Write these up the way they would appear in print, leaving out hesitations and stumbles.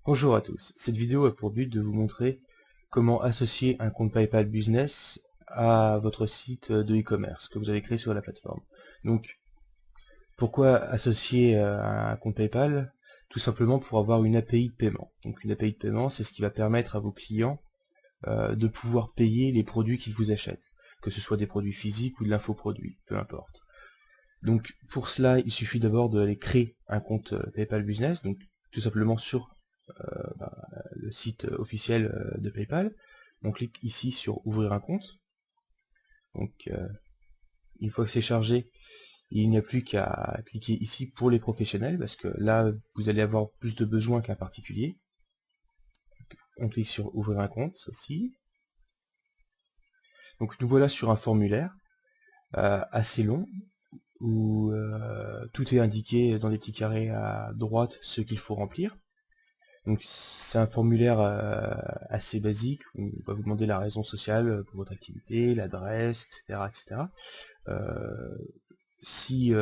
Bonjour à tous, cette vidéo a pour but de vous montrer comment associer un compte PayPal Business à votre site de e-commerce que vous avez créé sur la plateforme. Donc, pourquoi associer un compte PayPal? Tout simplement pour avoir une API de paiement. Donc une API de paiement, c'est ce qui va permettre à vos clients de pouvoir payer les produits qu'ils vous achètent, que ce soit des produits physiques ou de l'infoproduit, peu importe. Donc pour cela, il suffit d'abord d'aller créer un compte PayPal Business, donc tout simplement sur le site officiel de PayPal. On clique ici sur ouvrir un compte. Donc une fois que c'est chargé, il n'y a plus qu'à cliquer ici pour les professionnels, parce que là vous allez avoir plus de besoins qu'un particulier. On clique sur ouvrir un compte aussi. Donc nous voilà sur un formulaire assez long, où tout est indiqué dans des petits carrés à droite ce qu'il faut remplir. Donc c'est un formulaire assez basique, où on va vous demander la raison sociale pour votre activité, l'adresse, etc. etc. Si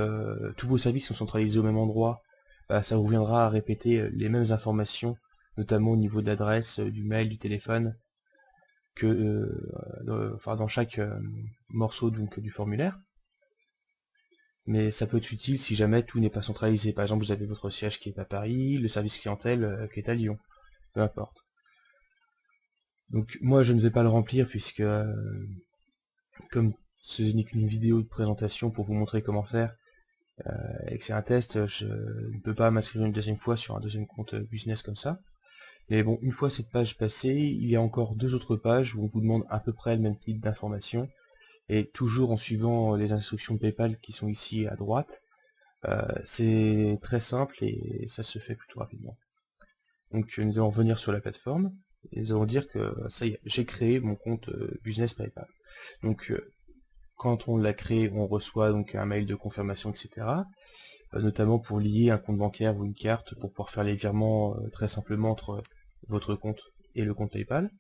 tous vos services sont centralisés au même endroit, ça vous viendra à répéter les mêmes informations, notamment au niveau de l'adresse, du mail, du téléphone, que dans chaque morceau donc, du formulaire. Mais ça peut être utile si jamais tout n'est pas centralisé. Par exemple, vous avez votre siège qui est à Paris, le service clientèle qui est à Lyon. Peu importe. Donc moi je ne vais pas le remplir puisque comme ce n'est qu'une vidéo de présentation pour vous montrer comment faire et que c'est un test, je ne peux pas m'inscrire une deuxième fois sur un deuxième compte business comme ça. Mais bon, une fois cette page passée, il y a encore deux autres pages où on vous demande à peu près le même type d'informations, et toujours en suivant les instructions de PayPal qui sont ici à droite. C'est très simple et ça se fait plutôt rapidement. Donc nous allons revenir sur la plateforme et nous allons dire que ça y est, j'ai créé mon compte business PayPal. Donc quand on l'a créé, on reçoit donc un mail de confirmation, etc. Notamment pour lier un compte bancaire ou une carte pour pouvoir faire les virements très simplement entre votre compte et le compte PayPal.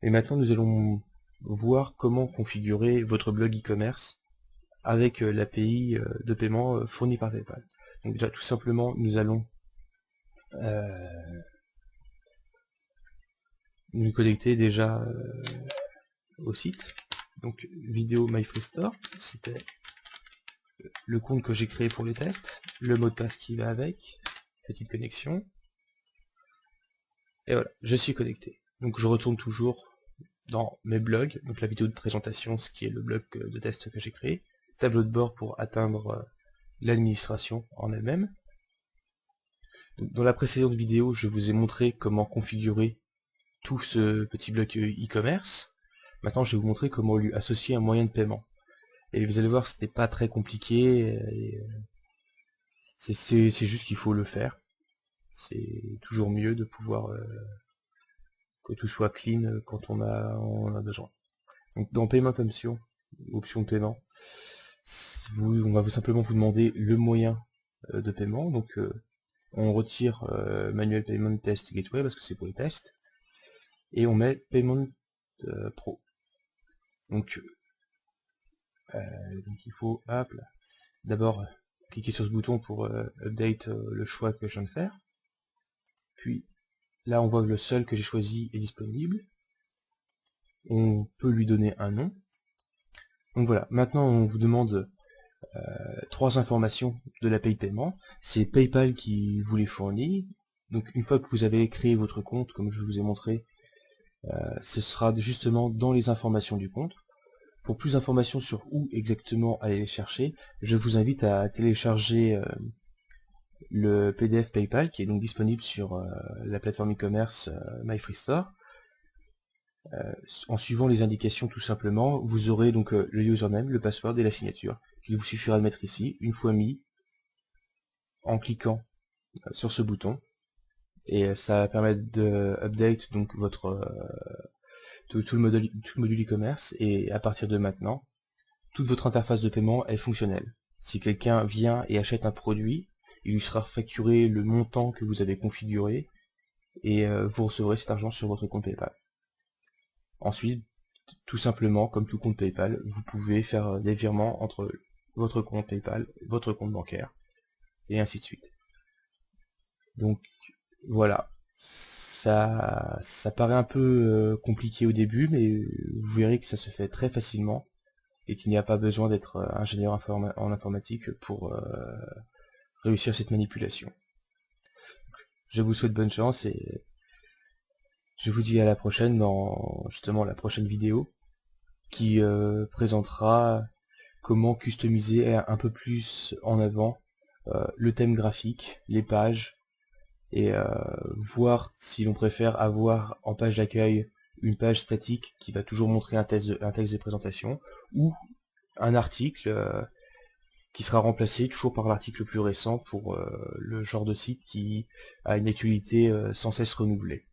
Et maintenant nous allons voir comment configurer votre blog e-commerce avec l'API de paiement fournie par PayPal. Donc déjà tout simplement nous allons nous connecter déjà au site. Donc vidéo MyFreeStore, c'était le compte que j'ai créé pour les tests, le mot de passe qui va avec, petite connexion, et voilà, je suis connecté. Donc je retourne toujours dans mes blogs, donc la vidéo de présentation, ce qui est le blog de test que j'ai créé, tableau de bord pour atteindre l'administration en elle-même. Dans la précédente vidéo, je vous ai montré comment configurer tout ce petit bloc e-commerce. Maintenant, je vais vous montrer comment lui associer un moyen de paiement. Et vous allez voir, c'était pas très compliqué. C'est juste qu'il faut le faire. C'est toujours mieux de pouvoir que tout soit clean quand on a besoin. Donc dans Payment Option, option de paiement, on va simplement vous demander le moyen de paiement. Donc on retire Manuel Payment Test Gateway parce que c'est pour les tests. Et on met Payment Pro. Donc il faut d'abord cliquer sur ce bouton pour update le choix que je viens de faire. Puis là on voit que le seul que j'ai choisi est disponible. On peut lui donner un nom. Donc voilà, maintenant on vous demande trois informations de l'API de paiement. C'est PayPal qui vous les fournit. Donc une fois que vous avez créé votre compte, comme je vous ai montré, ce sera justement dans les informations du compte. Pour plus d'informations sur où exactement aller les chercher, je vous invite à télécharger le PDF PayPal qui est donc disponible sur la plateforme e-commerce MyFreeStore. En suivant les indications tout simplement, vous aurez donc le username, le password et la signature. Il vous suffira de mettre ici, une fois mis, en cliquant sur ce bouton, et ça va permettre de update donc votre tout le module e-commerce, et à partir de maintenant, toute votre interface de paiement est fonctionnelle. Si quelqu'un vient et achète un produit, il lui sera facturé le montant que vous avez configuré, et vous recevrez cet argent sur votre compte PayPal. Ensuite, tout simplement, comme tout compte PayPal, vous pouvez faire des virements entre votre compte PayPal, votre compte bancaire, et ainsi de suite. Donc voilà, Ça paraît un peu compliqué au début, mais vous verrez que ça se fait très facilement et qu'il n'y a pas besoin d'être ingénieur en informatique pour réussir cette manipulation. Je vous souhaite bonne chance et je vous dis à la prochaine dans justement la prochaine vidéo qui présentera comment customiser un peu plus en avant le thème graphique, les pages, et voir si l'on préfère avoir en page d'accueil une page statique qui va toujours montrer un texte de présentation, ou un article qui sera remplacé toujours par l'article plus récent pour le genre de site qui a une actualité sans cesse renouvelée.